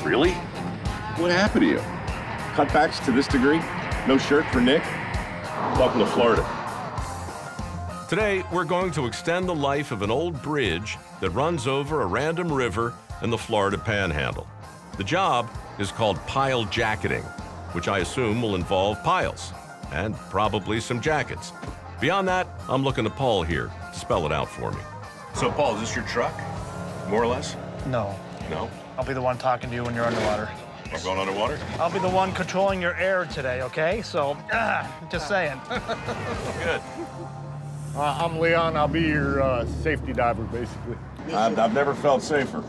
Really? What happened to you? Cutbacks to this degree? No shirt for Nick? Welcome to Florida. Today, we're going to extend the life of an old bridge that runs over a random river in the Florida Panhandle. The job is called pile jacketing, which I assume will involve piles and probably some jackets. Beyond that, I'm looking to Paul here to spell it out for me. So, Paul, is this your truck? More or less? No. No? I'll be the one talking to you when you're underwater. I'm going underwater? I'll be the one controlling your air today, okay? So, just saying. Good. I'm Leon. I'll be your safety diver, basically. I've never felt safer.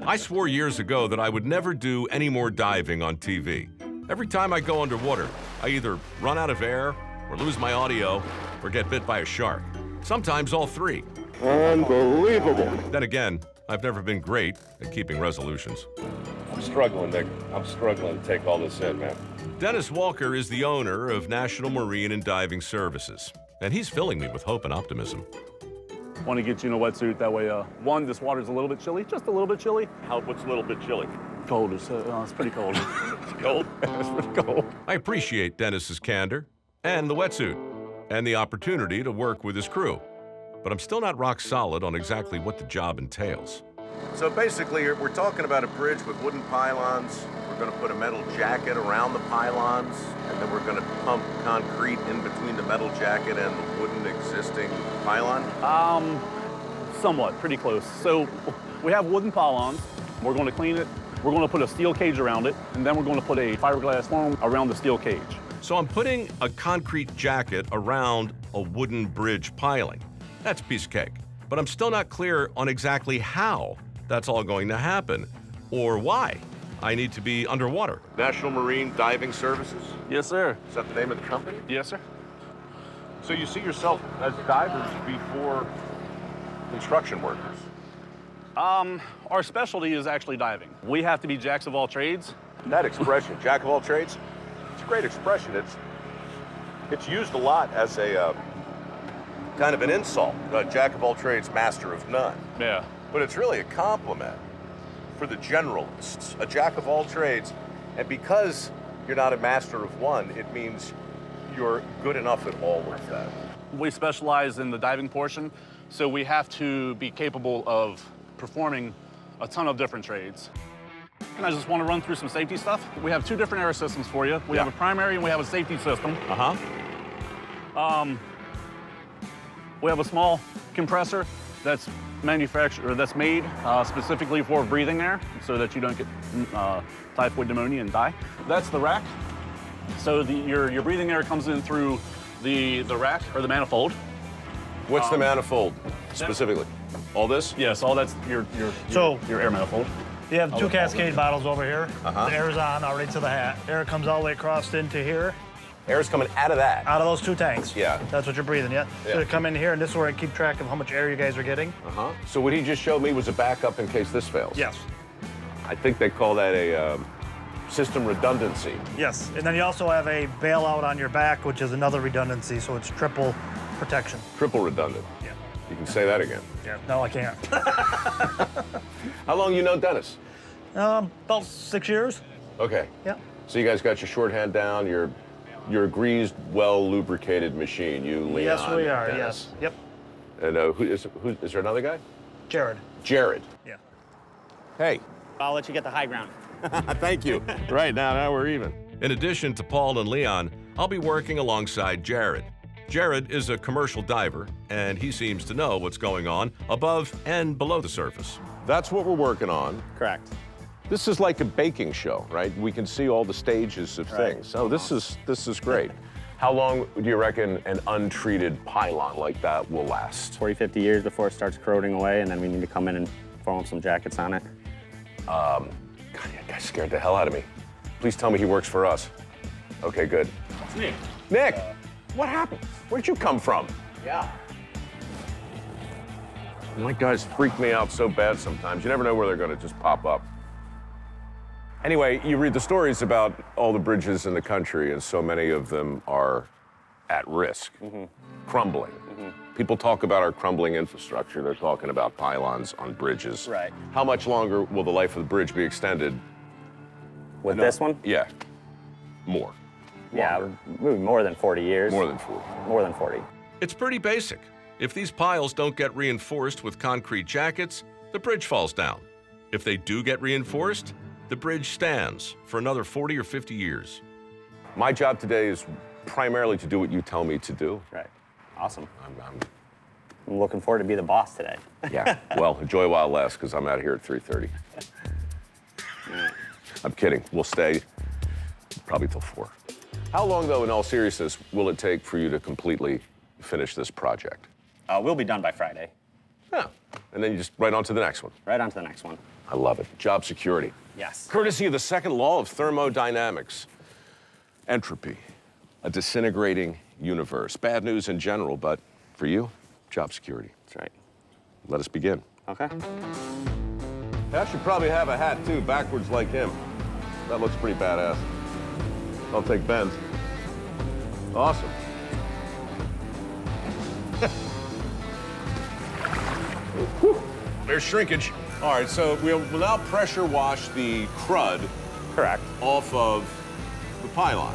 I swore years ago that I would never do any more diving on TV. Every time I go underwater, I either run out of air, or lose my audio, or get bit by a shark. Sometimes all three. Unbelievable. Then again, I've never been great at keeping resolutions. I'm struggling, Nick. I'm struggling to take all this in, man. Dennis Walker is the owner of National Marine and Diving Services, and he's filling me with hope and optimism. Want to get you in a wetsuit, that way, one, this water's a little bit chilly, just a little bit chilly. What's a little bit chilly? Cold, it's pretty cold. It's cold? It's pretty cold. I appreciate Dennis's candor, and the wetsuit, and the opportunity to work with his crew. But I'm still not rock solid on exactly what the job entails. So basically, we're talking about a bridge with wooden pylons. We're going to put a metal jacket around the pylons, and then we're going to pump concrete in between the metal jacket and the wooden existing pylon? Somewhat, pretty close. So we have wooden pylons. We're going to clean it. We're going to put a steel cage around it, and then we're going to put a fiberglass foam around the steel cage. So I'm putting a concrete jacket around a wooden bridge piling. That's a piece of cake. But I'm still not clear on exactly how that's all going to happen, or why I need to be underwater. National Marine Diving Services? Yes, sir. Is that the name of the company? Yes, sir. So you see yourself as divers before construction workers? Our specialty is actually diving. We have to be jacks of all trades. That expression, jack of all trades, it's a great expression. It's used a lot as a kind of an insult. Jack of all trades, master of none. Yeah. But it's really a compliment for the generalists, a jack of all trades. And because you're not a master of one, it means you're good enough at all of them. We specialize in the diving portion, so we have to be capable of performing a ton of different trades. And I just want to run through some safety stuff. We have two different air systems for you. We have a primary and we have a safety system. We have a small compressor that's manufactured, or that's made specifically for breathing air, so that you don't get typhoid pneumonia and die. That's the rack. So your breathing air comes in through the rack, or the manifold. What's the manifold, specifically? All this? Yes, all that's your air manifold. You have two Cascade bottles over here. The air's on already to the hat. Air comes all the way across into here. Air's coming out of that? Out of those two tanks. Yeah. That's what you're breathing, yeah? So you come in here, and this is where I keep track of how much air you guys are getting. So what he just showed me was a backup in case this fails? Yes. I think they call that a system redundancy. Yes, and then you also have a bailout on your back, which is another redundancy, so it's triple protection. Triple redundant? Yeah. You can say that again. Yeah, no, I can't. How long you know Dennis? About 6 years. Okay. Yeah. So you guys got your shorthand down, you're a greased, well-lubricated machine, you, Leon, Yes, we are, Dennis. yes. Yep. And is there another guy? Jared. Jared. Yeah. Hey. I'll let you get the high ground. Thank you. Right, now we're even. In addition to Paul and Leon, I'll be working alongside Jared. Jared is a commercial diver, and he seems to know what's going on above and below the surface. That's what we're working on. Correct. This is like a baking show, right? We can see all the stages of things. Oh, this is great. How long do you reckon an untreated pylon like that will last? 40, 50 years before it starts corroding away, and then we need to come in and form some jackets on it. God, that guy scared the hell out of me. Please tell me he works for us. Okay, good. It's Nick. Nick, what happened? Where'd you come from? Yeah. My guys freak me out so bad sometimes. You never know where they're gonna just pop up. Anyway, you read the stories about all the bridges in the country, and so many of them are at risk, crumbling. People talk about our crumbling infrastructure. They're talking about pylons on bridges. Right. How much longer will the life of the bridge be extended? With this one? Yeah, more. Yeah, Longer. maybe more than 40 years. More than 40. More than 40. It's pretty basic. If these piles don't get reinforced with concrete jackets, the bridge falls down. If they do get reinforced, the bridge stands for another 40 or 50 years. My job today is primarily to do what you tell me to do. Right. Awesome. I'm I'm looking forward to be the boss today. yeah, well, enjoy while it lasts, because I'm out of here at 3:30. I'm kidding. We'll stay probably till 4. How long, though, in all seriousness, will it take for you to completely finish this project? We'll be done by Friday. Yeah, and then you just right on to the next one. Right on to the next one. I love it. Job security. Yes. Courtesy of the second law of thermodynamics. Entropy, a disintegrating universe. Bad news in general, but for you, job security. That's right. Let us begin. Okay. I should probably have a hat, too, backwards like him. That looks pretty badass. I'll take Ben's. Awesome. Whew. There's shrinkage. All right, so we'll now pressure wash the crud Correct. off of the pylon.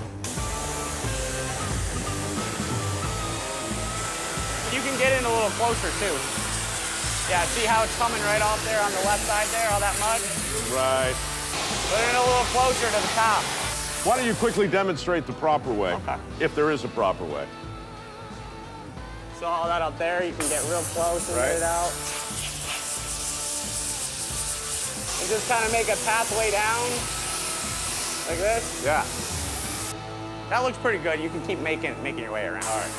You can get in a little closer, too. Yeah, see how it's coming right off there on the left side there, all that mud? Right. Put it in a little closer to the top. Why don't you quickly demonstrate the proper way, Okay. if there is a proper way? So all that up there, you can get real close and get it out. And just kind of make a pathway down, like this. Yeah. That looks pretty good. You can keep making your way around. All right.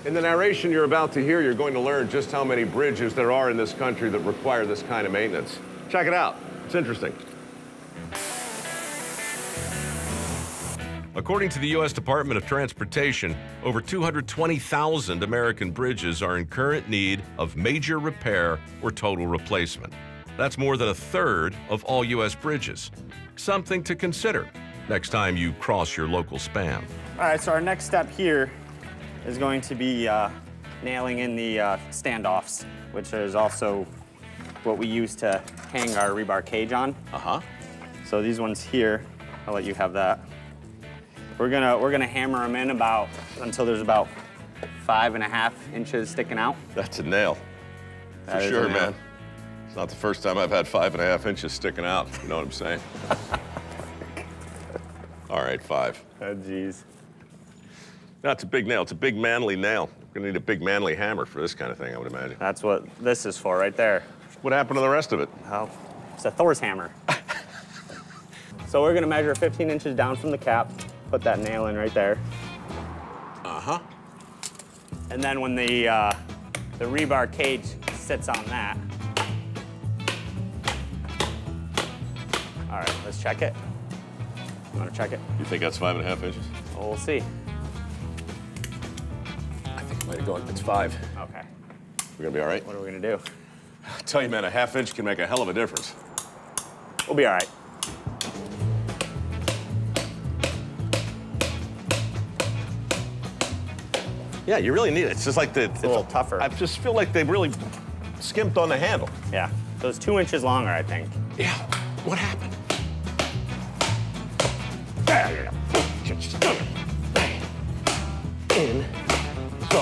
In the narration you're about to hear, you're going to learn just how many bridges there are in this country that require this kind of maintenance. Check it out. It's interesting. According to the U.S. Department of Transportation, over 220,000 American bridges are in current need of major repair or total replacement. That's more than a third of all U.S. bridges. Something to consider next time you cross your local span. All right, so our next step here is going to be nailing in the standoffs, which is also what we use to hang our rebar cage on. Uh-huh. So these ones here, I'll let you have that. We're gonna hammer them in until there's about 5.5 inches sticking out. That's a nail. That For is sure, a nail. man. It's not the first time I've had 5.5 inches sticking out. You know what I'm saying? All right, 5. Oh, geez. That's a big nail. It's a big manly nail. We're gonna need a big manly hammer for this kind of thing, I would imagine. That's what this is for right there. What happened to the rest of it? Oh, it's a Thor's hammer. So we're gonna measure 15 inches down from the cap, put that nail in right there. Uh-huh. And then when the rebar cage sits on that. All right, let's check it. You wanna check it? You think that's 5.5 inches? Well, we'll see. I think it might have gone. It's 5. Okay, We're gonna be all right? what are we gonna do? I tell you, man, a 1/2 inch can make a hell of a difference. We'll be all right. Yeah, you really need it. It's just like It's a little tougher. I just feel like they really skimped on the handle. Yeah, so it's 2 inches longer, I think. Yeah. What happened? In the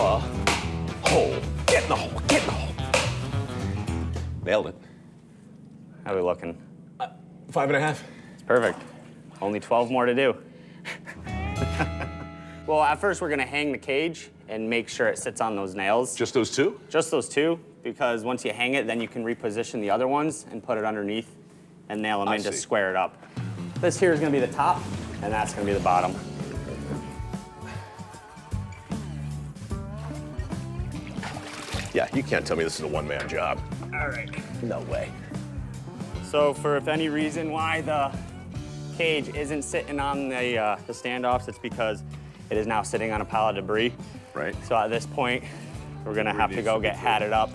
hole. Get in the hole. Get in the hole. Nailed it. How are we looking? 5.5. It's perfect. Only 12 more to do. Well, at first we're gonna hang the cage and make sure it sits on those nails. Just those 2? Just those 2, because once you hang it, then you can reposition the other ones and put it underneath and nail them in to see. square it up. This here is gonna be the top, and that's gonna be the bottom. Yeah, you can't tell me this is a one-man job. All right. No way. So for if any reason why the cage isn't sitting on the standoffs, it's because it is now sitting on a pile of debris. Right. So at this point, we're gonna have to go get hatted up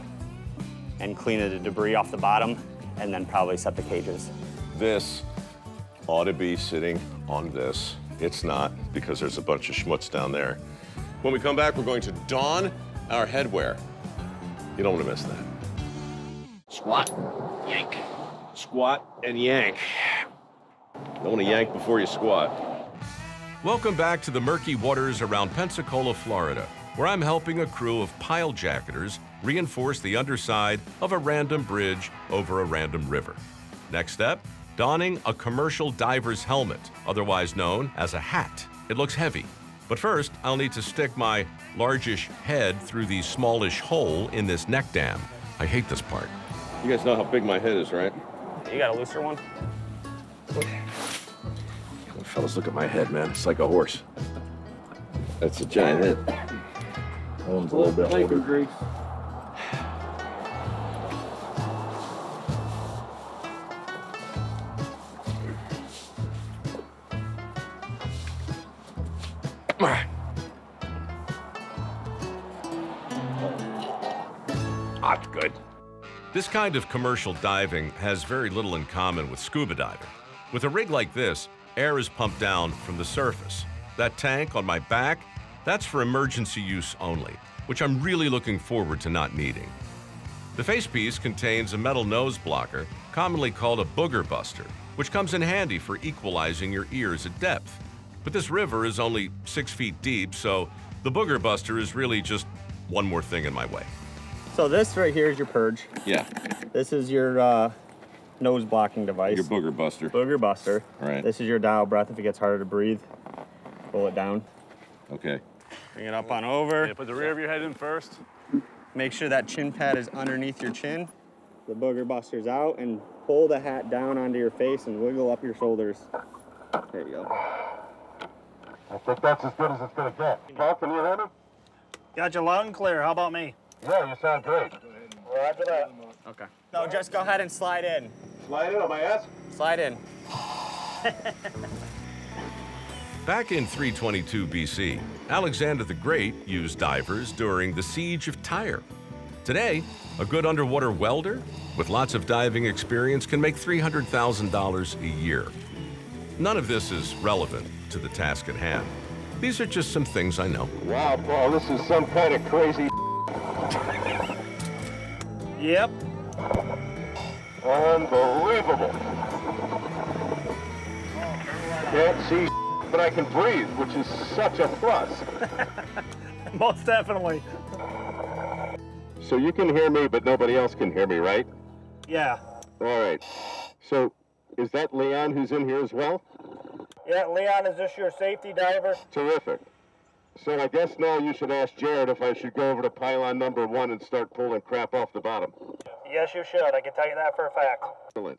and clean the debris off the bottom, and then probably set the cages. This ought to be sitting on this. It's not, because there's a bunch of schmutz down there. When we come back, we're going to don our headwear. You don't want to miss that. Squat, yank. Squat and yank. Don't want to yank before you squat. Welcome back to the murky waters around Pensacola, Florida, where I'm helping a crew of pile jacketers reinforce the underside of a random bridge over a random river. Next step, donning a commercial diver's helmet, otherwise known as a hat. It looks heavy. But first, I'll need to stick my largish head through the smallish hole in this neck dam. I hate this part. You guys know how big my head is, right? You got a looser one? Fellas, look at my head, man. It's like a horse. That's a giant head. That one's a little bit older. That's good. This kind of commercial diving has very little in common with scuba diving. With a rig like this, air is pumped down from the surface. That tank on my back, that's for emergency use only, which I'm really looking forward to not needing. The facepiece contains a metal nose blocker, commonly called a booger buster, which comes in handy for equalizing your ears at depth. But this river is only 6 feet deep, so the booger buster is really just one more thing in my way. So this right here is your purge. Yeah. This is your nose blocking device. Your booger buster. Booger buster. Right. This is your dial breath if it gets harder to breathe. Pull it down. Okay. Bring it up on over. Yeah, put the rear of your head in first. Make sure that chin pad is underneath your chin. The booger buster's out, and pull the hat down onto your face and wiggle up your shoulders. There you go. I think that's as good as it's gonna get. Paul, can you hear me? Got you loud and clear. How about me? Yeah, you sound great. Roger that. Okay. No, just go ahead and slide in. Slide in on my ass? Slide in. Back in 322 BC, Alexander the Great used divers during the Siege of Tyre. Today, a good underwater welder with lots of diving experience can make $300,000 a year. None of this is relevant to the task at hand. These are just some things I know. Wow, Paul, this is some kind of crazy. Yep. Unbelievable. Can't see, but I can breathe, which is such a plus. Most definitely. So you can hear me, but nobody else can hear me, right? Yeah. All right. So is that Leon who's in here as well? Yeah, Leon, is this your safety diver? Terrific. So I guess now you should ask Jared if I should go over to pylon number 1 and start pulling crap off the bottom. Yes, you should. I can tell you that for a fact. Excellent.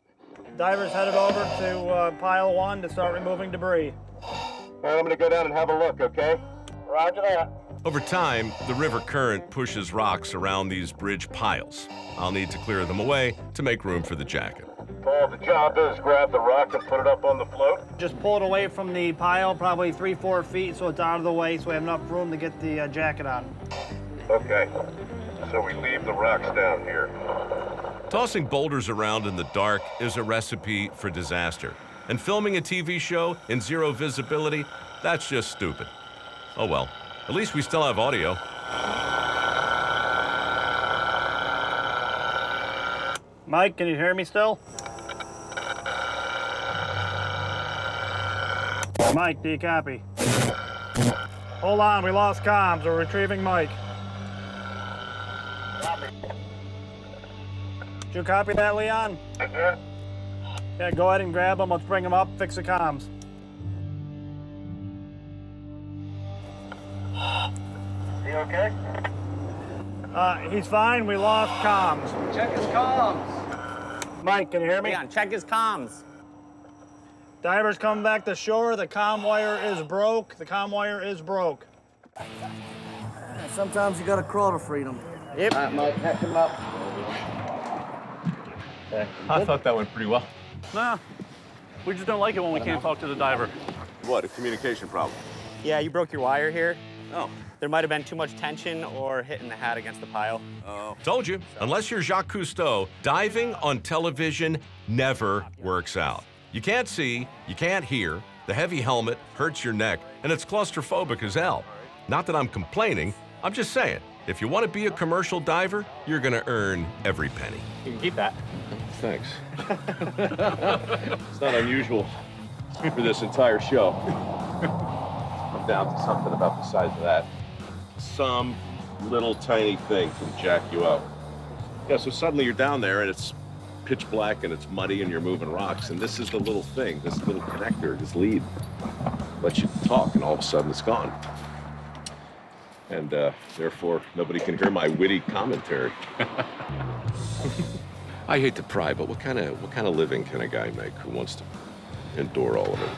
Divers headed over to pile 1 to start removing debris. All right, I'm going to go down and have a look, okay? Roger that. Over time, the river current pushes rocks around these bridge piles. I'll need to clear them away to make room for the jacket. Paul, the job is grab the rock and put it up on the float. Just pull it away from the pile, probably 3-4 feet, so it's out of the way, so we have enough room to get the jacket on. Okay. So we leave the rocks down here. Tossing boulders around in the dark is a recipe for disaster. And filming a TV show in zero visibility, that's just stupid. Oh well, at least we still have audio. Mike, can you hear me still? Mike, do you copy? Hold on, we lost comms. We're retrieving Mike. Did you copy that, Leon? Yeah. Yeah, go ahead and grab him. Let's bring him up, fix the comms. You okay? He's fine. We lost comms. Check his comms. Mike, can you hear me? Leon, check his comms. Divers coming back to shore. The comm wire is broke. The comm wire is broke. Sometimes you gotta crawl to freedom. Yep. All right, Mike, heck him up. I thought that went pretty well. Nah, we just don't like it when we can't talk to the diver. What, a communication problem? Yeah, you broke your wire here. Oh. There might have been too much tension or hitting the hat against the pile. Told you, unless you're Jacques Cousteau, diving on television never works out. You can't see, you can't hear, the heavy helmet hurts your neck, and it's claustrophobic as hell. Not that I'm complaining, I'm just saying, if you want to be a commercial diver, you're going to earn every penny. You can keep that. Thanks. It's not unusual for this entire show. I'm down to something about the size of that. Some little tiny thing can jack you up. Yeah, so suddenly you're down there and it's pitch black and it's muddy and you're moving rocks, and this is the little thing, this little connector, this lead, lets you talk, and all of a sudden it's gone. And therefore, nobody can hear my witty commentary. I hate to pry, but what kind of living can a guy make who wants to endure all of it?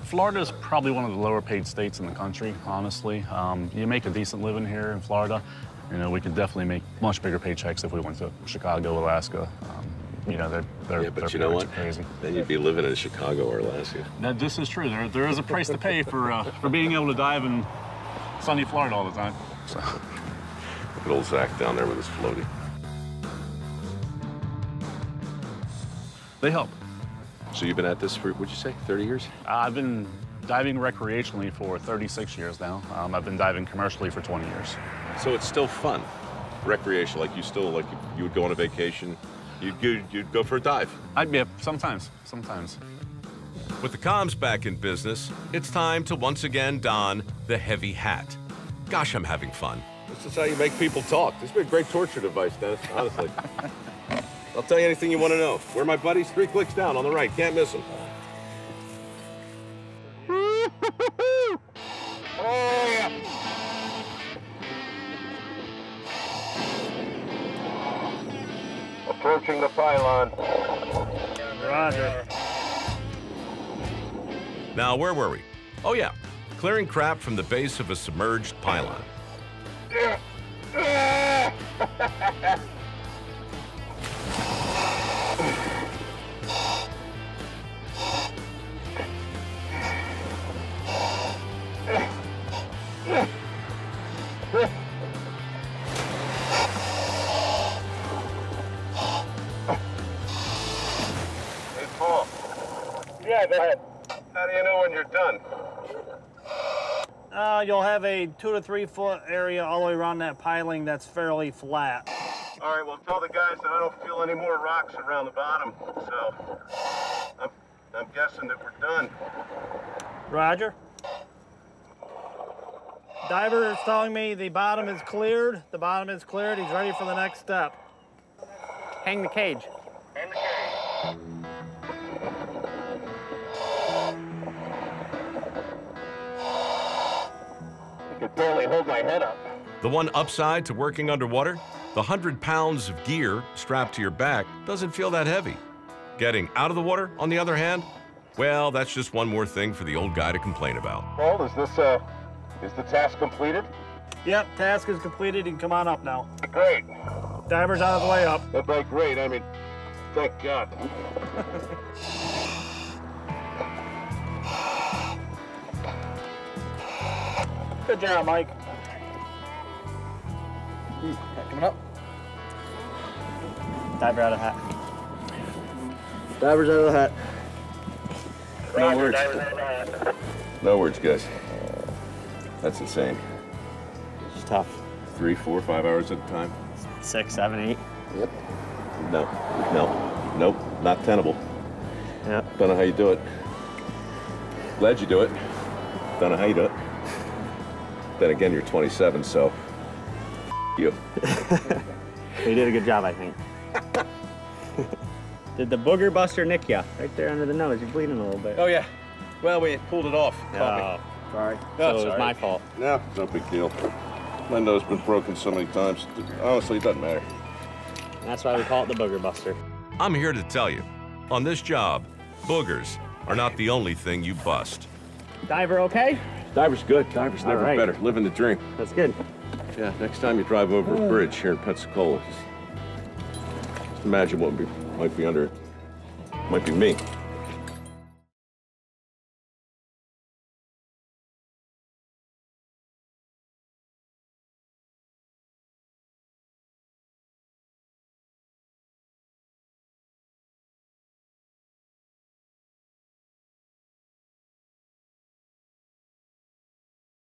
Florida's probably one of the lower paid states in the country, honestly. You make a decent living here in Florida. You know, we could definitely make much bigger paychecks if we went to Chicago, Alaska. You know, they're you know what? Crazy. Then you'd be living in Chicago or Alaska. This is true. There is a price to pay for being able to dive in sunny Florida all the time. So. Look at old Zach down there with his floaty. They help. So you've been at this for, what'd you say, 30 years? I've been diving recreationally for 36 years now. I've been diving commercially for 20 years. So it's still fun, recreation, like you still, like you would go on a vacation, you'd go for a dive. Yeah, sometimes. With the comms back in business, it's time to once again don the heavy hat. Gosh, I'm having fun. This is how you make people talk. This would be a great torture device, Dennis, honestly. I'll tell you anything you want to know. Where are my buddies? 3 clicks down on the right. Can't miss them. Oh, yeah. Approaching the pylon. Roger. Now, where were we? Oh yeah, clearing crap from the base of a submerged pylon. Hey, Paul. Yeah, go ahead. How do you know when you're done? You'll have a 2 to 3 foot area all the way around that piling that's fairly flat. All right, well, tell the guys that I don't feel any more rocks around the bottom, so I'm guessing that we're done. Roger. Diver is telling me the bottom is cleared. The bottom is cleared. He's ready for the next step. Hang the cage. Hang the cage. I could barely hold my head up. The one upside to working underwater? The 100 pounds of gear strapped to your back doesn't feel that heavy. Getting out of the water, on the other hand, well, that's just one more thing for the old guy to complain about. Paul, is the task completed? Yep, task is completed. You can come on up now. Great. Diver's on his way up. But by great, I mean, thank God. Good job, Mike. Coming up. Diver out of hat. Divers out of the hat. No words. No words, guys. That's insane. It's tough. 3, 4, 5 hours at a time? 6, 7, 8. Yep. Nope, not tenable. Yep. Don't know how you do it. Glad you do it. Don't know how you do it. Then again, you're 27, so you. You did a good job, I think. Did the booger buster nick ya? Right there under the nose. You're bleeding a little bit. Oh, yeah. Well, we pulled it off. Oh, Sorry. so it was my fault. No, no big deal. My nose has been broken so many times. Honestly, it doesn't matter. That's why we call it the booger buster. I'm here to tell you, on this job, boogers are not the only thing you bust. Diver okay? Diver's good. Diver's never right. better. Living the dream. That's good. Yeah, next time you drive over a bridge here in Pensacola, just imagine what might be under it. Might be me.